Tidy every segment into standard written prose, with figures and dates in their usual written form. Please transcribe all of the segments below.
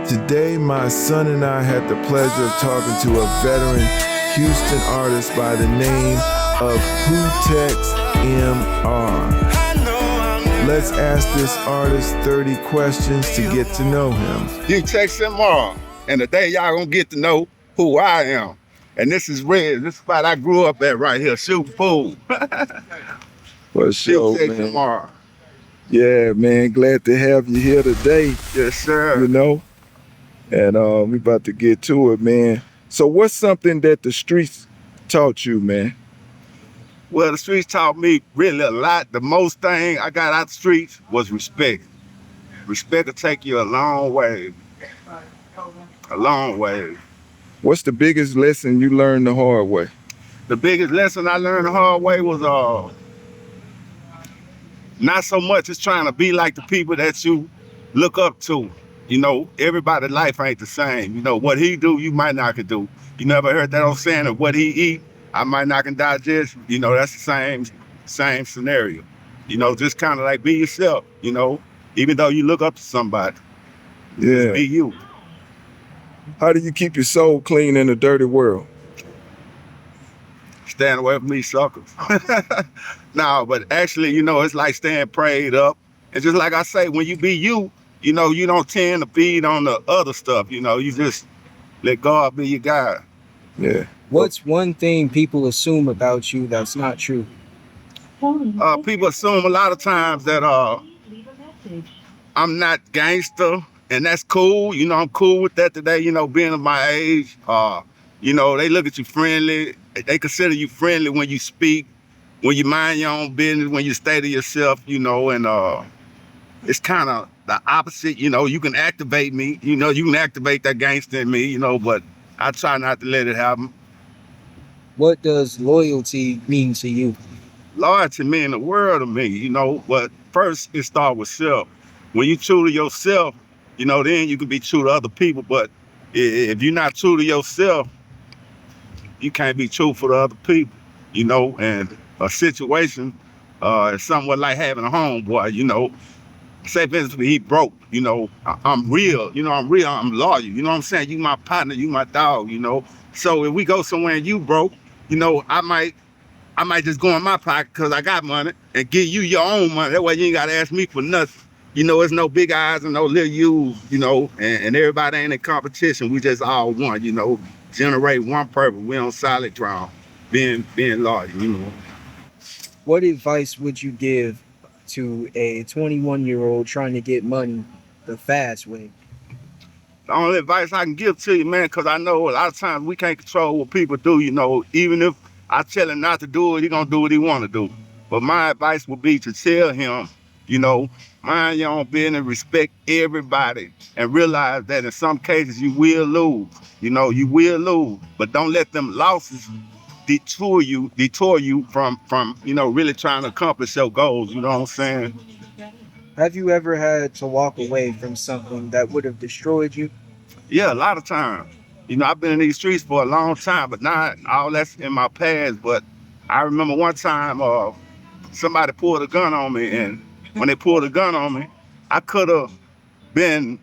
Today, my son and I had the pleasure of talking to a veteran Houston artist by the name of Hutxmr. Let's ask this artist 30 questions to get to know him. You text him on, and today y'all gonna get to know who I am. And this is Red. This spot I grew up at right here, shooting pool. For sure, man. Yeah, man, glad to have you here today. Yes, sir. You know, and we about to get to it, man. So what's something that the streets taught you, man? Well, the streets taught me really a lot. The most thing I got out the streets was respect. Respect will take you a long way. A long way. What's the biggest lesson you learned the hard way? The biggest lesson I learned the hard way was not so much as trying to be like the people that you look up to. You know, everybody's life ain't the same. You know, what he do, you might not can do. You never heard that old saying of what he eat, I might not can digest. You know, that's the same scenario. You know, just kind of like be yourself, you know, even though you look up to somebody. Yeah. Just be you. How do you keep your soul clean in a dirty world? Stand away from me suckers. No, but actually, you know, it's like staying prayed up. And just like I say, when you be you, you know, you don't tend to feed on the other stuff. You know, you just let God be your guide. Yeah. What's one thing people assume about you that's not true? People assume a lot of times that I'm not gangster, and that's cool. You know, I'm cool with that today, you know, being of my age. You know, they look at you friendly. They consider you friendly when you speak, when you mind your own business, when you stay to yourself, you know, and it's kind of the opposite. You know, you can activate me, you know, you can activate that gangster in me, you know, but I try not to let it happen. What does loyalty mean to you? Loyalty mean the world to me, you know, but first it starts with self. When you true to yourself, you know, then you can be true to other people, but if you're not true to yourself, you can't be truthful to other people, you know, and a situation is somewhat like having a homeboy, you know. Say, for instance, he broke, you know, I'm real, you know, I'm loyal, you know what I'm saying? You my partner, you my dog, you know. So if we go somewhere and you broke, you know, I might just go in my pocket because I got money and give you your own money. That way you ain't got to ask me for nothing. You know, it's no big eyes and no little U's, you know, and everybody ain't in competition. We just all one, you know, generate one purpose. We on solid ground, being loyal, you know. What advice would you give to a 21-year-old trying to get money the fast way? The only advice I can give to you, man, because I know a lot of times we can't control what people do, you know. Even if I tell him not to do it, he gonna do what he want to do. But my advice would be to tell him, you know, mind your own business, respect everybody, and realize that in some cases you will lose. You know, you will lose, but don't let them losses detour you from you know, really trying to accomplish your goals. You know what I'm saying? Have you ever had to walk away from something that would have destroyed you? Yeah, a lot of times. You know, I've been in these streets for a long time, but not all that's in my past. But I remember one time somebody pulled a gun on me, and when they pulled a gun on me, I could have been,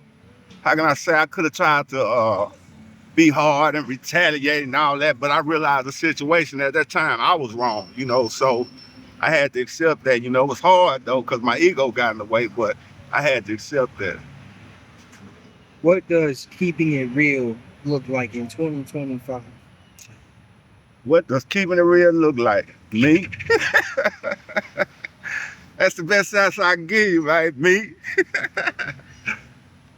how can I say, I could have tried to be hard and retaliate and all that, but I realized the situation at that time, I was wrong, you know, so I had to accept that. You know, it was hard though, because my ego got in the way, but I had to accept that. What does keeping it real look like in 2025? What does keeping it real look like? Me? That's the best answer I can give you, right? Me?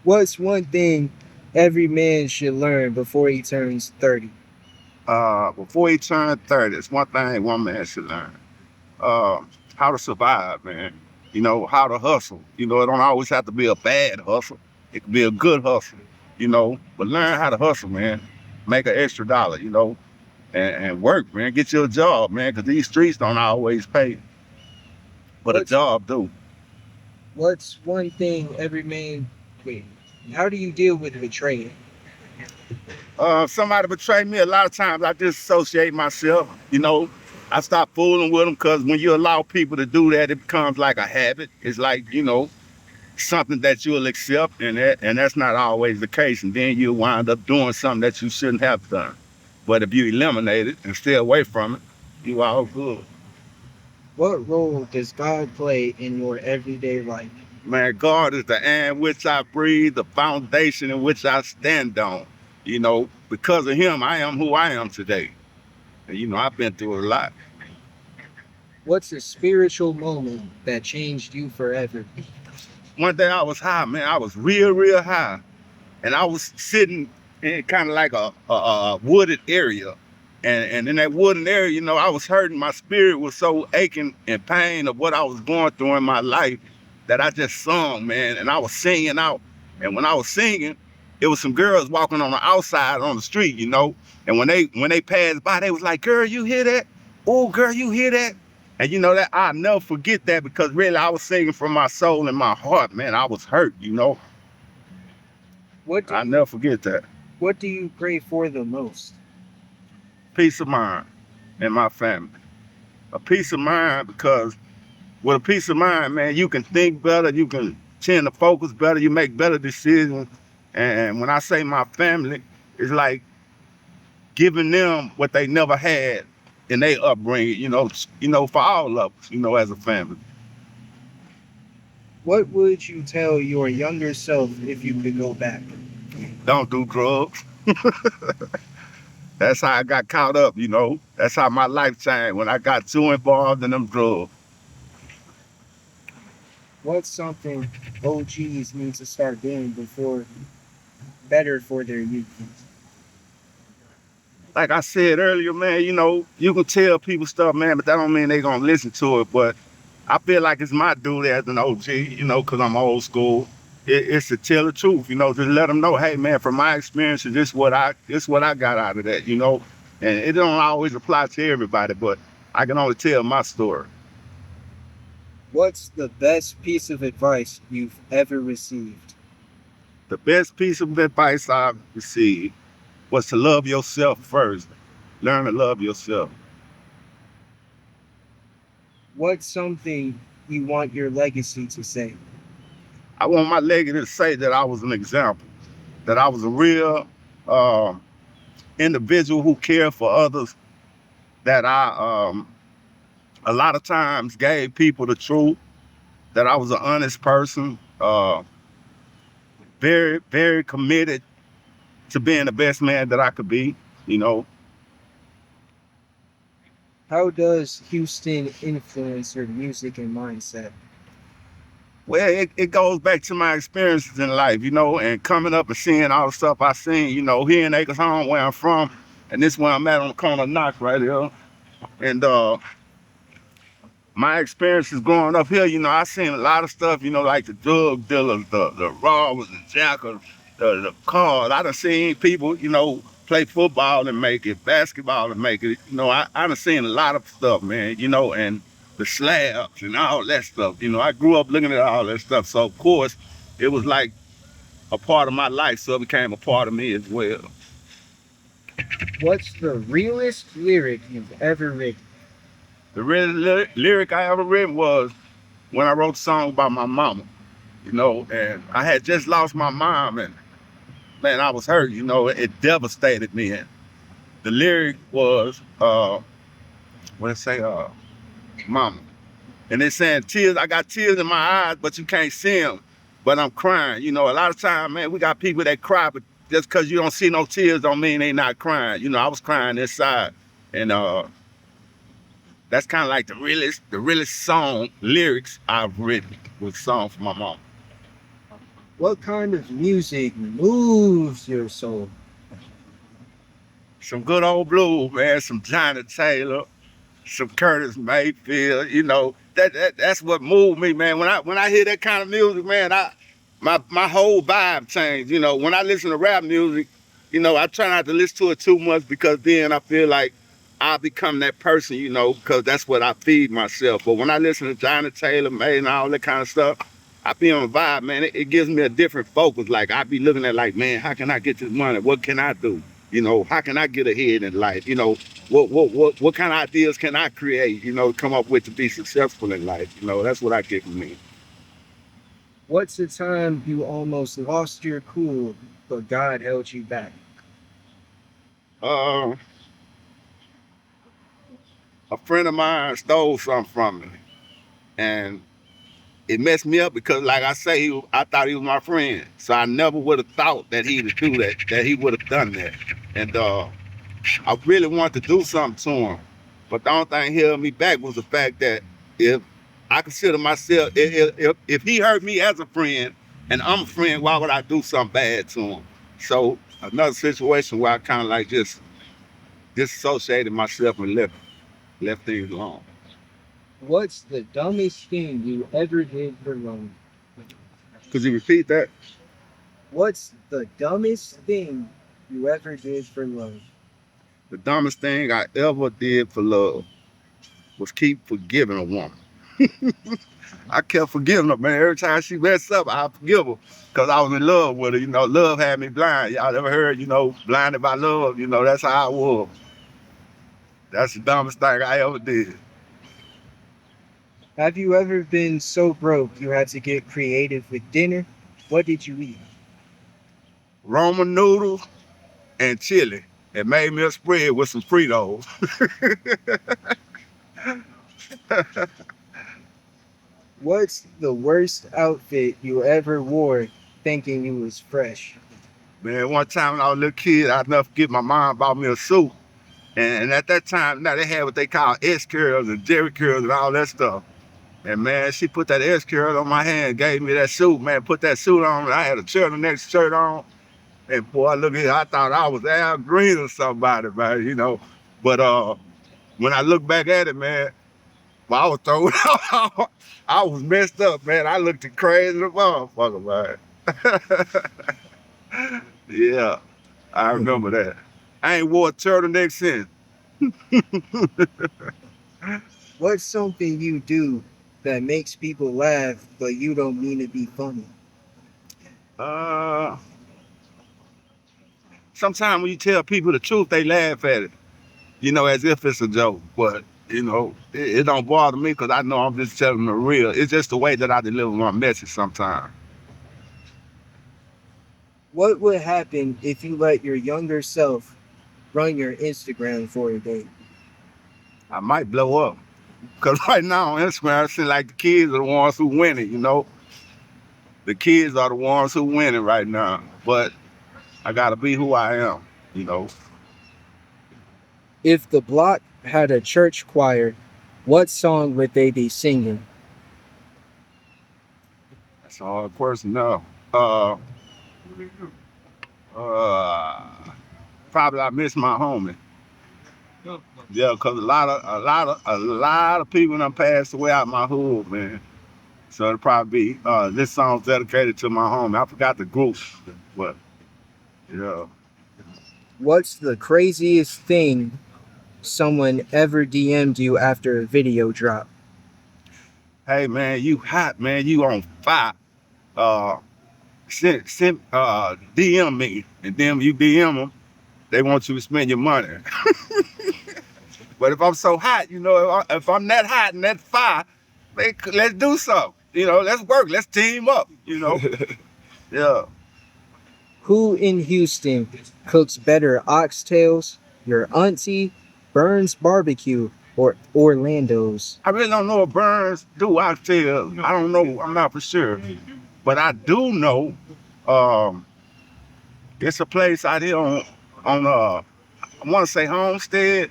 What's one thing every man should learn before he turns 30? Before he turns 30, it's one thing one man should learn. How to survive, man. You know, how to hustle. You know, it don't always have to be a bad hustle. It could be a good hustle, you know, but learn how to hustle, man. Make an extra dollar, you know, and work, man. Get you a job, man, because these streets don't always pay. But a job do. What's one thing every man, wait, how do you deal with betrayal? Somebody betrayed me, a lot of times I disassociate myself, you know. I stop fooling with them, because when you allow people to do that, it becomes like a habit. It's like, you know, something that you'll accept, and that's not always the case. And then you'll wind up doing something that you shouldn't have done. But if you eliminate it and stay away from it, you all good. What role does God play in your everyday life? Man, God is the air in which I breathe, the foundation in which I stand on. Because of him, I am who I am today. And I've been through a lot. What's a spiritual moment that changed you forever? One day I was high, man. I was real, real high. And I was sitting in kind of like a wooded area. And in that wooden area, I was hurting. My spirit was so aching and pain of what I was going through in my life that I just sung, man. And I was singing out. And when I was singing, it was some girls walking on the outside on the street. And when they passed by, they was like, "Girl, you hear that? Oh, girl, you hear that?" And that I'll never forget that, because really I was singing from my soul and my heart, man. I was hurt. What do I'll you, never forget that. what do you pray for the most? Peace of mind in my family. A peace of mind, because with a peace of mind, man, you can think better, you can tend to focus better, you make better decisions. And when I say my family, it's like giving them what they never had in their upbringing, for all of us, as a family. What would you tell your younger self if you could go back? Don't do drugs. That's how I got caught up. That's how my life changed, when I got too involved in them drugs. What's something OGs need to start doing before better for their youth? Like I said earlier, man, you can tell people stuff, man, but that don't mean they gonna listen to it. But I feel like it's my duty as an OG, because I'm old school. It's to tell the truth, just let them know, hey, man, from my experience, this what I got out of that. And it don't always apply to everybody, but I can only tell my story. What's the best piece of advice you've ever received? The best piece of advice I've received was to love yourself first. Learn to love yourself. What's something you want your legacy to say? I want my legacy to say that I was an example, that I was a real uh, individual who cared for others, that I a lot of times gave people the truth, that I was an honest person, very, very committed to being the best man that I could be, you know. How does Houston influence your music and mindset? Well, it goes back to my experiences in life, and coming up and seeing all the stuff I seen, here in Acres Home, where I'm from, and this where I'm at on the corner of Knox right here. And my experiences growing up here, I seen a lot of stuff, like the drug dealers, the robbers, the jackers, the cars. I done seen people, play football and make it, basketball and make it. I done seen a lot of stuff, man, and the slabs and all that stuff. I grew up looking at all that stuff. So, of course, it was like a part of my life, so it became a part of me as well. What's the realest lyric you've ever written? The real lyric I ever written was when I wrote a song about my mama, and I had just lost my mom, and man, I was hurt, it devastated me. And the lyric was, what it say, mama. And it's saying tears, I got tears in my eyes, but you can't see them, but I'm crying. A lot of times, man, we got people that cry, but just because you don't see no tears don't mean they not crying. I was crying inside. And that's kind of like the realest song lyrics I've written was a song for my mom. What kind of music moves your soul? Some good old blues, man, some Johnny Taylor, some Curtis Mayfield. That's what moved me, man. When I hear that kind of music, man, my whole vibe changed. When I listen to rap music, I try not to listen to it too much, because then I feel like I become that person, because that's what I feed myself. But when I listen to Johnny Taylor, May, and all that kind of stuff, I be on a vibe, man. It gives me a different focus. Like, I be looking at, like, man, how can I get this money? What can I do? How can I get ahead in life? What kind of ideas can I create, come up with to be successful in life? That's what I get from me. What's the time you almost lost your cool, but God held you back? Uh, a friend of mine stole something from me, and it messed me up because, like I say, I thought he was my friend, so I never would have thought that he would do that, that he would have done that. And I really wanted to do something to him, but the only thing held me back was the fact that if I consider myself, if he hurt me as a friend and I'm a friend, why would I do something bad to him? So another situation where I kind of like just disassociated myself and left things alone. What's the dumbest thing you ever did for love? Could you repeat that? What's the dumbest thing you ever did for love? The dumbest thing I ever did for love was keep forgiving a woman. I kept forgiving her, man. Every time she messed up, I forgive her because I was in love with her. You know, love had me blind. Y'all ever heard, blinded by love? That's how I was. That's the dumbest thing I ever did. Have you ever been so broke you had to get creative with dinner? What did you eat? Roman noodles and chili. It made me a spread with some Fritos. What's the worst outfit you ever wore thinking you was fresh? Man, one time when I was a little kid, I'll never forget my mom bought me a suit. And at that time, now they had what they call S curls and Jerry curls and all that stuff. And man, she put that S curl on my hand, gave me that suit, man, put that suit on, and I had a turtleneck shirt on. And boy, look at it, I thought I was Al Green or somebody, man. But when I look back at it, man, well, I was thrown out. I was messed up, man. I looked crazy as a motherfucker, man. Yeah, I remember that. I ain't wore a turtleneck since. What's something you do that makes people laugh but you don't mean to be funny? Uh, Sometimes when you tell people the truth, they laugh at it, as if it's a joke. But, it don't bother me because I know I'm just telling the real. It's just the way that I deliver my message sometimes. What would happen if you let your younger self run your Instagram for a day? I might blow up. Because right now on Instagram, it seems like the kids are the ones who win it. The kids are the ones who win it right now. But I got to be who I am. If the block had a church choir, what song would they be singing? That's all a person know. Uh, uh, Probably I miss my homie. Yeah, cause a lot of people done passed away out my hood, man. So it'll probably be this song's dedicated to my homie. I forgot the group, but yeah. What's the craziest thing someone ever DM'd you after a video drop? Hey man, you hot, man. You on fire. Uh, DM me, and then you DM them. They want you to spend your money. But if I'm so hot, if I'm that hot and that fire, let's do something. Let's work. Let's team up. Yeah. Who in Houston cooks better oxtails? Your auntie, Burns Barbecue, or Orlando's? I really don't know if Burns do oxtails. I don't know. I'm not for sure. But I do know um, it's a place out here on I want to say Homestead.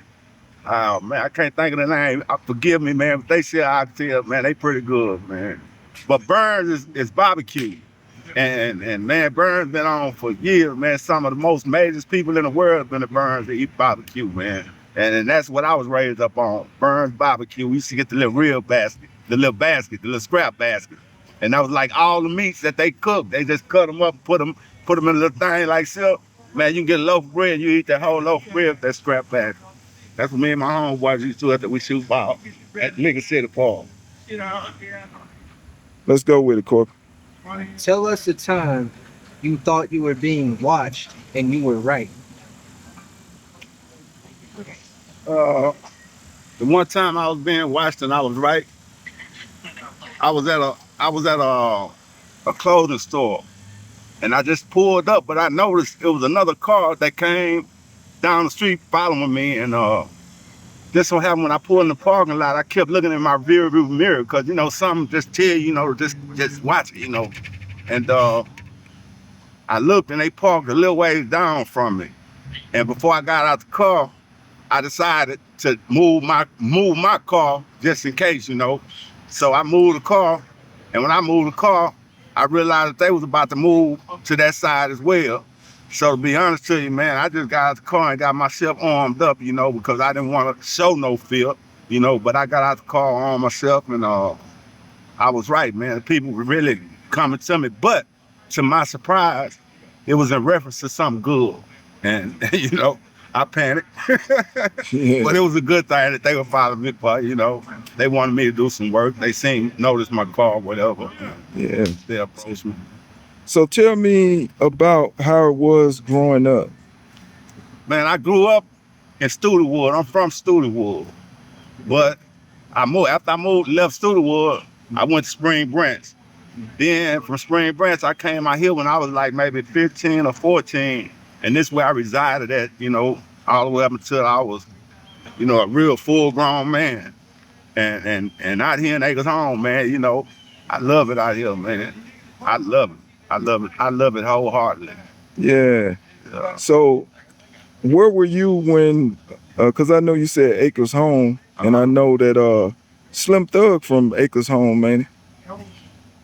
Man, I can't think of the name. Forgive me, man. But they sell oxtails, man. They pretty good, man. But Burns is barbecue. And man, Burns been on for years, man. Some of the most major people in the world have been to Burns to eat barbecue, man. And that's what I was raised up on. Burns barbecue. We used to get the little real basket, the little scrap basket. And that was like all the meats that they cooked. They just cut them up, put them in a little thing like so. Man, you can get a loaf of bread, you eat that whole loaf of bread with that scrap basket. That's what me and my homeboys used to do after we shoot ball at Nigga City Park. Let's go with it, Corp. Tell us a time you thought you were being watched and you were right. Uh, the one time I was being watched and I was right, I was at a a clothing store. And I just pulled up, but I noticed it was another car that came down the street following me. And this so happened when I pulled in the parking lot, I kept looking in my rear view mirror because, you know, something just tell you, you know, just watch it, you know. And I looked and they parked a little ways down from me. And before I got out the car, I decided to move my car just in case, you know. So I moved the car, and when I moved the car, I realized that they was about to move to that side as well. So to be honest to you, man, I just got out the car and got myself armed up, you know, because I didn't want to show no fear, you know. But I got out the car, armed myself, and I was right, man. The people were really coming to me, but to my surprise, it was in reference to something good, and you know. I panicked, Yeah. but it was a good thing that they were following me, but you know, they wanted me to do some work. They noticed my car, whatever. Yeah. They approached me. So tell me about how it was growing up. Man, I grew up in Studewood. I'm from Studewood, but after I left Studewood, I went to Spring Branch. Then from Spring Branch, I came out here when I was like maybe 15 or 14. And this is where I resided at, you know, all the way up until I was, you know, a real full-grown man. And out here in Acres Home, man, you know, I love it out here, man. I love it. I love it. I love it wholeheartedly. Yeah. Yeah. So where were you when, because I know you said Acres Home, and I know that Slim Thug from Acres Home, man.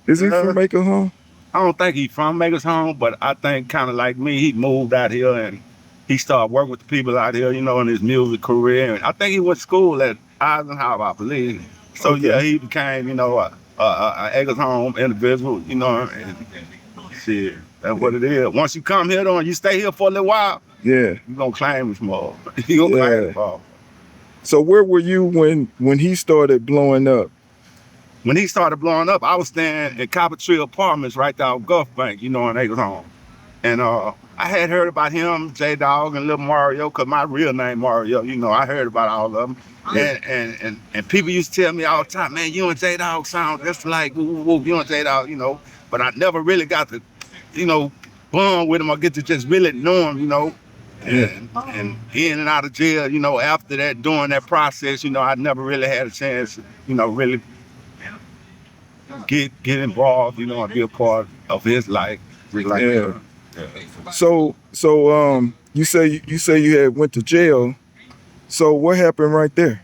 Is he from Acres Home? I don't think he's from Acres Home, but I think kind of like me, he moved out here and he started working with the people out here, you know, in his music career. And I think he went to school at Eisenhower, I believe. So Okay. yeah, he became, you know, a Acres Home individual, you know, and shit, that's what it is. Once you come here though and you stay here for a little while, Yeah. you're gonna claim it more. You're gonna claim it more. So where were you when he started blowing up? When he started blowing up, I was staying in Copper Tree Apartments right down Gulf Bank, you know, in Acres Home. And I had heard about him, J-Dog, and Lil Mario, because my real name Mario, you know, I heard about all of them. And people used to tell me all the time, man, you and J-Dog sound just like, woo, woo, woo, you and J-Dog, you know. But I never really got to, you know, bond with him or get to just really know him, you know. And in and out of jail, you know, after that, during that process, you know, I never really had a chance, you know, really get involved, you know, and be a part of his life. Like, Yeah. So you say you had went to jail. So what happened right there?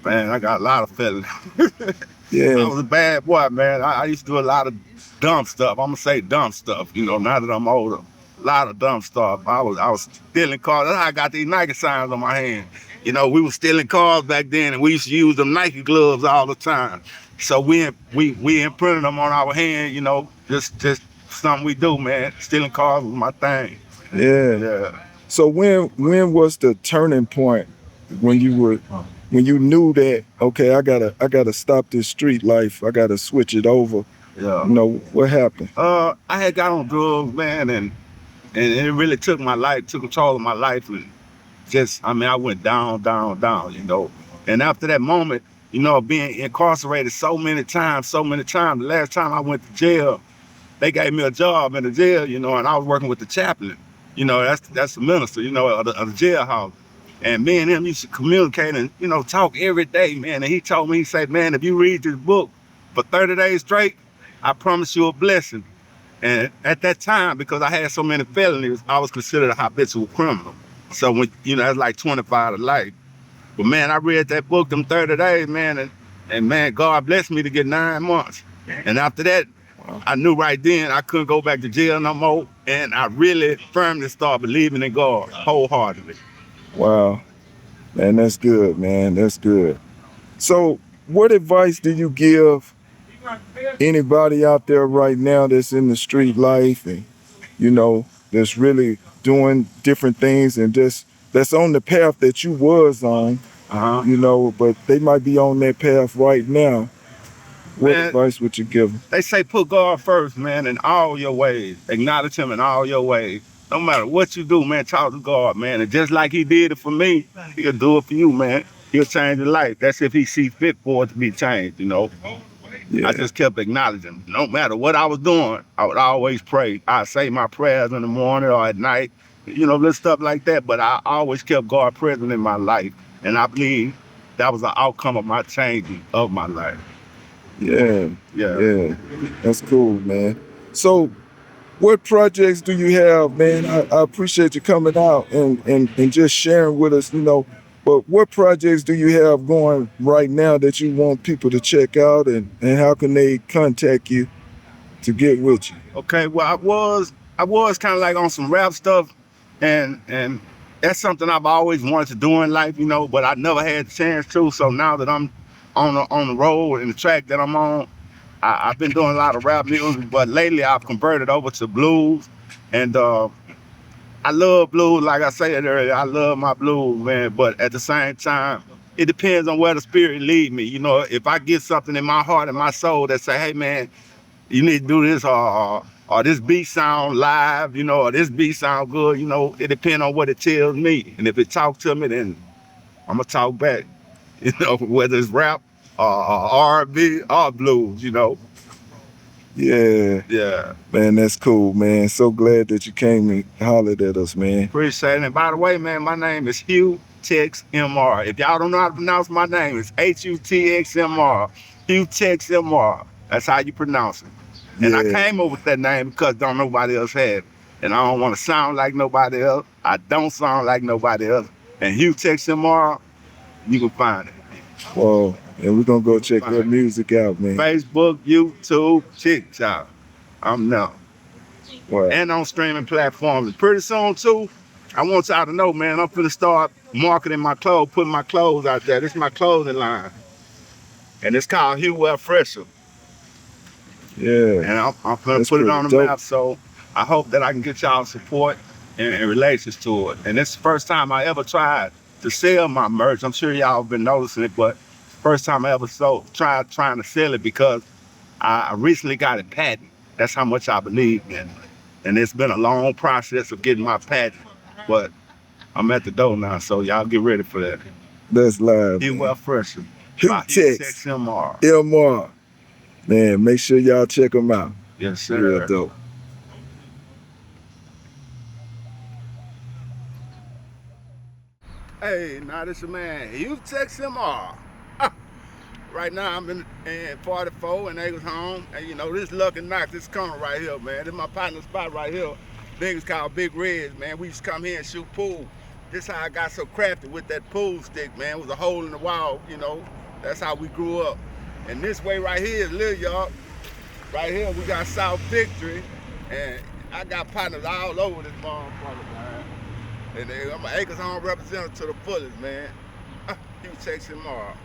man, I got a lot of felonies. I Yeah. was a bad boy, man. I used to do a lot of dumb stuff. I'm gonna say dumb stuff, you know, now that I'm older. A lot of dumb stuff. I was stealing cars. That's how I got these Nike signs on my hand. You know, we were stealing cars back then, and we used to use them Nike gloves all the time. So we imprinted them on our hand, you know, just something we do, man. Stealing cars was my thing. Yeah. Yeah. So when was the turning point when you knew that, okay, I gotta stop this street life, I gotta switch it over? Yeah. You know, what happened? I had got on drugs, man, and it really took control of my life, and I went down, you know. And after that moment, you know, being incarcerated so many times, the last time I went to jail, they gave me a job in the jail, you know, and I was working with the chaplain. You know, that's the minister, you know, of the jailhouse. And me and him used to communicate and, you know, talk every day, man. And he told me, he said, man, if you read this book for 30 days straight, I promise you a blessing. And at that time, because I had so many felonies, I was considered a habitual criminal. So when, you know, that's like 25 to life. But man, I read that book them 30 days, man, and man, God blessed me to get 9 months. And after that, I knew right then I couldn't go back to jail no more. And I really firmly started believing in God wholeheartedly. Wow. Man, that's good, man. That's good. So what advice do you give anybody out there right now that's in the street life and, you know, that's really doing different things and that's on the path that you was on, you know, but they might be on that path right now? What Man, advice would you give them? They say put God first, man, in all your ways. Acknowledge him in all your ways. No matter what you do, man, talk to God, man. And just like he did it for me, he'll do it for you, man. He'll change your life. That's if he see fit for it to be changed, you know. Yeah. I just kept acknowledging. No matter what I was doing, I would always pray. I'd say my prayers in the morning or at night, little stuff like that. But I always kept God present in my life. And I believe that was the outcome of my changing of my life. Yeah. Yeah. Yeah. That's cool, man. So what projects do you have, man? I appreciate you coming out and just sharing with us, but what projects do you have going right now that you want people to check out, and how can they contact you to get with you? Okay, well, I was kind of like on some rap stuff, and that's something I've always wanted to do in life, but I never had the chance to. So now that I'm on the road and the track that I'm on, I've been doing a lot of rap music, but lately I've converted over to blues, and I love blues. Like I said earlier, I love my blues, man. But at the same time, it depends on where the spirit lead me. If I get something in my heart and my soul that say, hey, man, you need to do this, or this beat sound live, or this beat sound good, it depends on what it tells me. And if it talks to me, then I'm gonna talk back, whether it's rap or R&B or blues, Yeah, Yeah, man, that's cool, man. So glad that you came and hollered at us, man. appreciate it. And by the way, man, my name is Hutxmr. If y'all don't know how to pronounce my name, it's Hutxmr. Hutxmr. That's how you pronounce it. And I Yeah. came up with that name because don't nobody else had it. And I don't want to sound like nobody else. I don't sound like nobody else. And Hutxmr, you can find it. Well, and we're gonna go check Fine. your music out, man. Facebook, YouTube, TikTok. I'm now. Wow. And on streaming platforms. And pretty soon, too, I want y'all to know, man, I'm finna start marketing my clothes, putting my clothes out there. This is my clothing line. And it's called Hutxmr Fresher. Yeah. And I'm finna That's put it pretty on the dope. map. So I hope that I can get y'all support and relations to it. And it's the first time I ever tried to sell my merch. I'm sure y'all been noticing it, but first time I ever tried trying to sell it because I recently got it patent. That's how much I believe in. And it's been a long process of getting my patent, but I'm at the door now, so y'all get ready for that. That's live. Hutxmr Fresher. Hutxmr. MR. MR. Man, make sure y'all check them out. Yes, sir. Real dope. Hey, now this your man, Hutxmr. Right now I'm in 44 in Acres Home, and this Lucky Knox, this corner right here, man. This is my partner spot right here. Niggas called Big Reds, man. We used to come here and shoot pool. This how I got so crafty with that pool stick, man. It was a hole in the wall, That's how we grew up. And this way right here is Lil York. Right here we got South Victory, and I got partners all over this motherfucker, man. And I'm an Acres Home representative to the fullest, man. Hutxmr.